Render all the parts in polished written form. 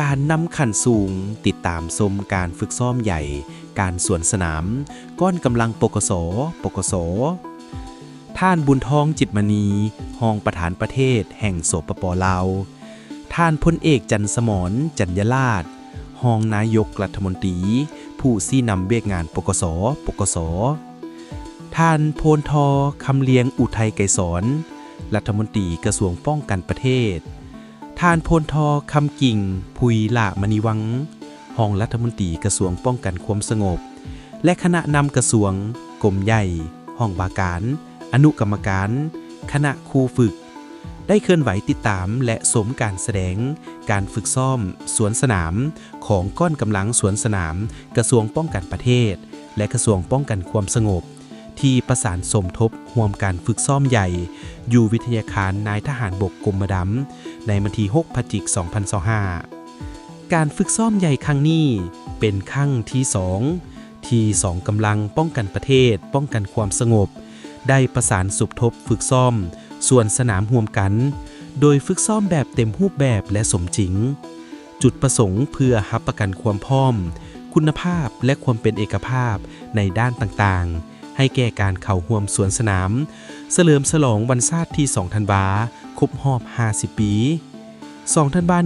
การนำขันสูงติดตามชมการฝึกซ้อมใหญ่การสวนสนามก้อนกำลังปกสท่านบุญทองจิตมณีรองประธานประเทศแห่งสปป.ลาวท่านพลเอกจันทร์สมรจันยราชรองนายกรัฐมนตรีผู้ซี้นำเบียกงานปกสท่านโพนทอคำเลียงอุทัยไกรสอนรัฐมนตรีกระทรวงป้องกันประเทศท่านโพนทอคำกิ่งพุยละมณีวังรองรัฐมนตรีกระทรวงป้องกันความสงบและคณะนำกระทรวงกรมใหญ่ห้องบาการอนุกรรมการคณะครูฝึกได้เคลื่อนไหวติดตามและสมการแสดงการฝึกซ้อมสวนสนามของก้อนกำลังสวนสนามกระทรวงป้องกันประเทศและกระทรวงป้องกันความสงบที่ประสานสมทบร่วมการฝึกซ้อมใหญ่อยู่วิทยาคารนายทหารบกกรมดำในวันที่6 พฤศจิกายน 2025การฝึกซ้อมใหญ่ครั้งนี้เป็นครั้งที่2กำลังป้องกันประเทศป้องกันความสงบได้ประสานสมทบฝึกซ้อมส่วนสนามร่วมกันโดยฝึกซ้อมแบบเต็มรูปแบบและสมจริงจุดประสงค์เพื่อรับประกันความพร้อมคุณภาพและความเป็นเอกภาพในด้านต่างๆให้แก่การเข้าร่วมสวนสนามเฉลิมฉลองวันชาติที่2 ธันวาครบรอบ50 ปี2 ธันวา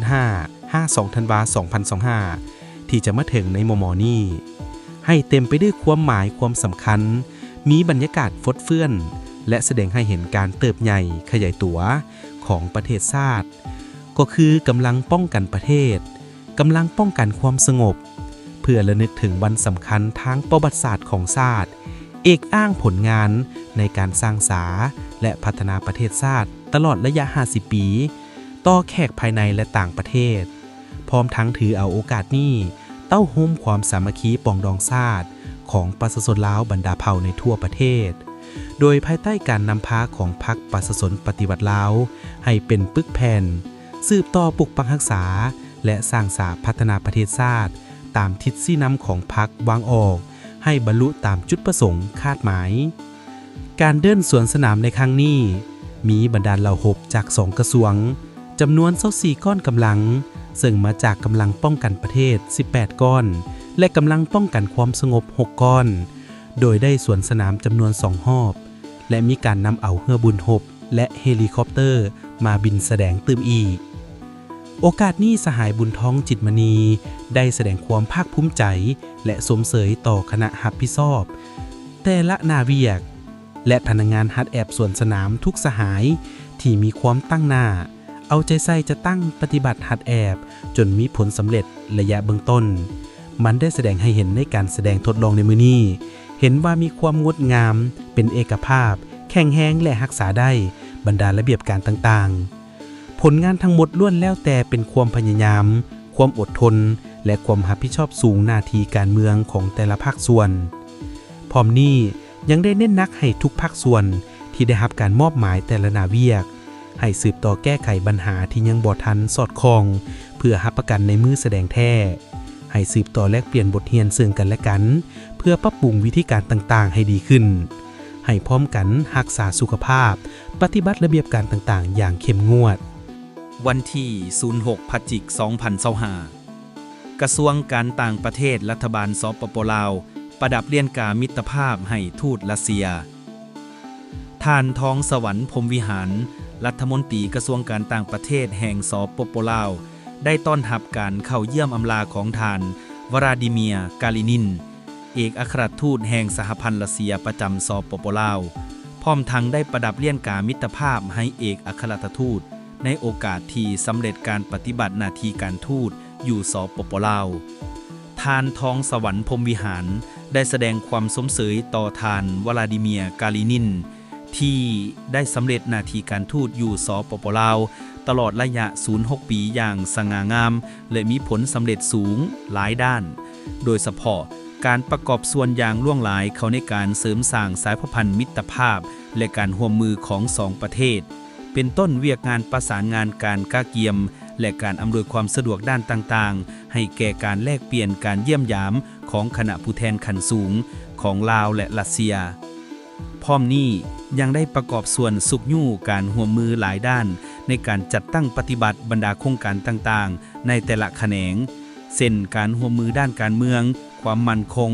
1975 52 ธันวา2025ที่จะมาถึงในมม.นี้ให้เต็มไปด้วยความหมายความสำคัญมีบรรยากาศฟดเฟื่อนและแสดงให้เห็นการเติบใหญ่ขยายตัวของประเทศชาติก็คือกำลังป้องกันประเทศกำลังป้องกันความสงบเพื่อระลึกถึงวันสำคัญทางประวัติศาสตร์ของชาติเอกอ้างผลงานในการสร้างสรรค์และพัฒนาประเทศชาติตลอดระยะ50 ปีต่อแขกภายในและต่างประเทศพร้อมทั้งถือเอาโอกาสนี้เต้าหุ้มความสามัคคีปองดองชาติของประชาชนลาวบรรดาเผ่าในทั่วประเทศโดยภายใต้การนำพาของพรรคประชาชนปฏิวัติลาวให้เป็นปึกแผ่นสืบต่อปกปักรักษาและสร้างสรรค์พัฒนาประเทศชาติตามทิศชี้นำของพรรควางออกให้บรรลุตามจุดประสงค์คาดหมายการเดินสวนสนามในครั้งนี้มีบรรดาเหล่าหบจาก2 กระทรวงจำนวน24 ก้อนกำลังซึ่งมาจากกำลังป้องกันประเทศ18 ก้อนและกำลังป้องกันความสงบ6 ก้อนโดยได้สวนสนามจำนวน2 รอบและมีการนำเอาเรือบุญหบและเฮลิคอปเตอร์มาบินแสดงตื่มอีกโอกาสนี้สหายบุญท้องจิตมณีได้แสดงความภาคภูมิใจและสมเสยต่อคณะรับผิดชอบแต่ละนาเวียกและพนักงานฮัดแอบสวนสนามทุกสหายที่มีความตั้งหน้าเอาใจใส่จะตั้งปฏิบัติฮัดแอบจนมีผลสำเร็จระยะเบื้องต้นมันได้แสดงให้เห็นในการแสดงทดลองในมื้อนี้เห็นว่ามีความงดงามเป็นเอกภาพแข็งแรงและรักษาได้บรรดาระเบียบการต่างๆผลงานทั้งหมดล้วนแล้วแต่เป็นความพยายามความอดทนและความรับผิดชอบสูงหน้าที่การเมืองของแต่ละภาคส่วนพร้อมนี้ยังได้เน้นหนักให้ทุกภาคส่วนที่ได้รับการมอบหมายแต่ละหน้าเวียกให้สืบต่อแก้ไขปัญหาที่ยังบ่ทันสอดคล้องเพื่อรับประกันในมือแสดงแท้ให้สืบต่อแลกเปลี่ยนบทเรียนซึ่งกันและกันเพื่อปรับปรุงวิธีการต่างๆให้ดีขึ้นให้พร้อมกันรักษาสุขภาพปฏิบัติระเบียบการต่างๆอย่างเข้มงวดวันที่06 พฤศจิกายน 2025กระทรวงการต่างประเทศรัฐบาลสปป.ลาวประดับเลียนกามิตรภาพให้ทูตรัสเซียท่านทองสวรรค์พรหมวิหารรัฐมนตรีกระทรวงการต่างประเทศแห่งสปป.ลาวได้ต้อนรับการเข้าเยี่ยมอำลาของท่านวลาดิเมียร์กาลินินเอกอัครราชทูตแห่งสหพันธ์รัสเซียประจำสปป.ลาวพร้อมทั้งได้ประดับเลียนกามิตรภาพให้เอกอัครราชทูตในโอกาสที่สำเร็จการปฏิบัติหน้าที่การทูตอยู่สปป.ลาวท่านทองสวรรค์พรหมวิหารได้แสดงความสมเสยต่อท่านวลาดิเมียร์กาลินินที่ได้สำเร็จหน้าที่การทูตอยู่สปป.ลาวตลอดระยะ06 ปีอย่างสง่างามและมีผลสำเร็จสูงหลายด้านโดยเฉพาะการประกอบส่วนอย่างล่วงหลายเข้าในการเสริมสร้างสายสัมพันธ์มิตรภาพและการร่วมมือของ2 ประเทศเป็นต้นเวียกงานประสานงานการก้าเกียมและการอำนวยความสะดวกด้านต่างๆให้แก่การแลกเปลี่ยนการเยี่ยมยามของคณะผู้แทนขั้นสูงของลาวและรัสเซีย พร้อมนี้ยังได้ประกอบส่วนสุกยู่การร่วมมือหลายด้านในการจัดตั้งปฏิบัติบรรดาโครงการต่างๆในแต่ละแขนงเช่นการร่วมมือด้านการเมืองความมั่นคง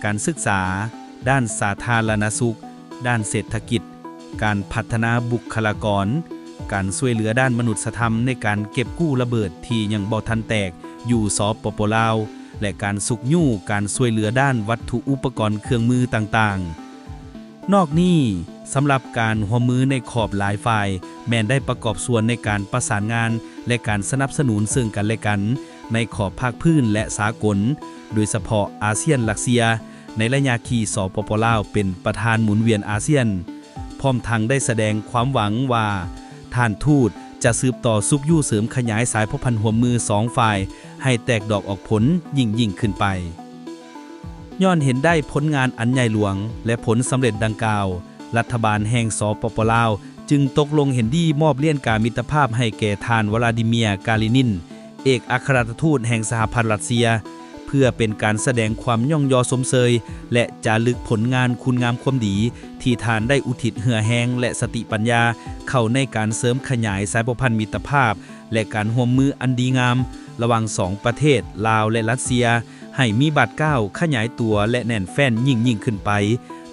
การศึกษาด้านสาธารณสุขด้านเศรษฐกิจการพัฒนาบุคลากรการช่วยเหลือด้านมนุษยธรรมในการเก็บกู้ระเบิดที่ยังบ่ทันแตกอยู่สปป.ลาวและการสุกยู่การช่วยเหลือด้านวัตถุอุปกรณ์เครื่องมือต่างๆนอกนี้สำหรับการร่วมมือในขอบหลายฝ่ายแม้นได้ประกอบส่วนในการประสานงานและการสนับสนุนซึ่งกันและกันในขอบภาคพื้นและสากลโดยเฉพาะอาเซียนรัสเซียในระยะที่สปป.ลาวเป็นประธานหมุนเวียนอาเซียนพร้อมทั้งได้แสดงความหวังว่าท่านทูตจะสืบต่อสุกยู่เสริมขยายสายพันธ์ร่วมมือ2ฝ่ายให้แตกดอกออกผลยิ่งขึ้นไปย้อนเห็นได้ผลงานอันใหญ่หลวงและผลสำเร็จดังกล่าวรัฐบาลแห่งสปป.ลาวจึงตกลงเห็นดีมอบเลี่ยนการมิตรภาพให้แก่ท่านวลาดิเมียร์กาลินินเอกอัครราชทูตแห่งสหพันธ์รัสเซียเพื่อเป็นการแสดงความย่องยอสมเชยและจารึกผลงานคุณงามความดีที่ท่านได้อุทิศเหือแหงและสติปัญญาเข้าในการเสริมขยายสายสัมพันธ์มิตรภาพและการร่วมมืออันดีงามระหว่าง2ประเทศลาวและรัสเซียให้มีบาดก้าวขยายตัวและแน่นแฟ้นยิ่งขึ้นไป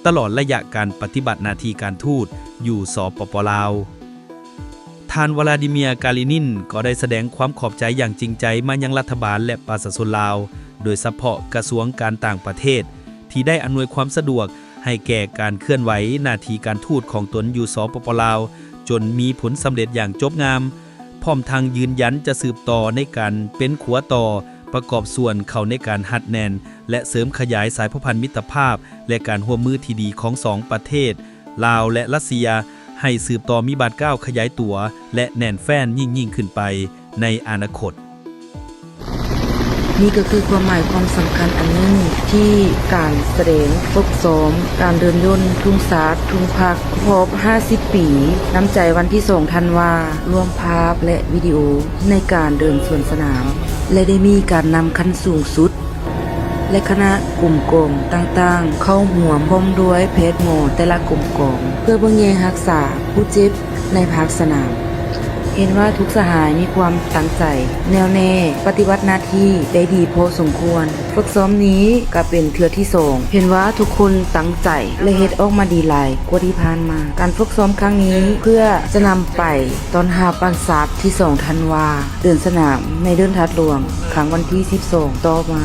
ตลอดระยะการปฏิบัติหน้าที่การทูตอยู่สปป.ลาวท่านวลาดิเมียร์กาลินินก็ได้แสดงความขอบใจอย่างจริงใจมายังรัฐบาลและประชาชนลาวโดยเฉพาะกระทรวงการต่างประเทศที่ได้อำนวยความสะดวกให้แก่การเคลื่อนไหวหน้าที่การทูตของตนอยู่สปป.ลาวจนมีผลสำเร็จอย่างจบงามพร้อมทางยืนยันจะสืบต่อในการเป็นขัวต่อประกอบส่วนเข้าในการหัดแน่นและเสริมขยายสายสัมพันธ์มิตรภาพและการร่วมมือที่ดีของ2ประเทศลาวและรัสเซียให้สืบต่อมีบาดก้าวขยายตัวและแน่นแฟ้นยิ่งขึ้นไปในอนาคตนี่ก็คือความหมายความสำคัญอันหนึ่งที่การแสดงฝึกซ้อมการเดินย่นทุ่งสาดทุ่งพักครบ50 ปีน้ำใจวันที่2ธันวาร่วมภาพและวิดีโอในการเดินสวนสนามและได้มีการนำขั้นสูงสุดและคณะกลุ่มกองต่างๆเข้าหัวพร้อมด้วยแพทย์หมอแต่ละกลุ่มกองเพื่อเบิ่งแยงรักษาผู้เจ็บในภาคสนามเห็นว่าทุกสหายมีความตั้งใจแน่วแน่ปฏิบัติหน้าที่ได้ดีพอสมควรฝึกซ้อมนี้ก็เป็นเทื่อที่2เห็นว่าทุกคนตั้งใจและเฮ็ดออกมาดีหลายกว่าที่ผ่านมาการฝึกซ้อมครั้งนี้เพื่อจะนำไปตอน5ปันศาสตร์ที่2ธันวาเดินสนามในเดินทัดหลวงครั้งวันที่12ต่อมา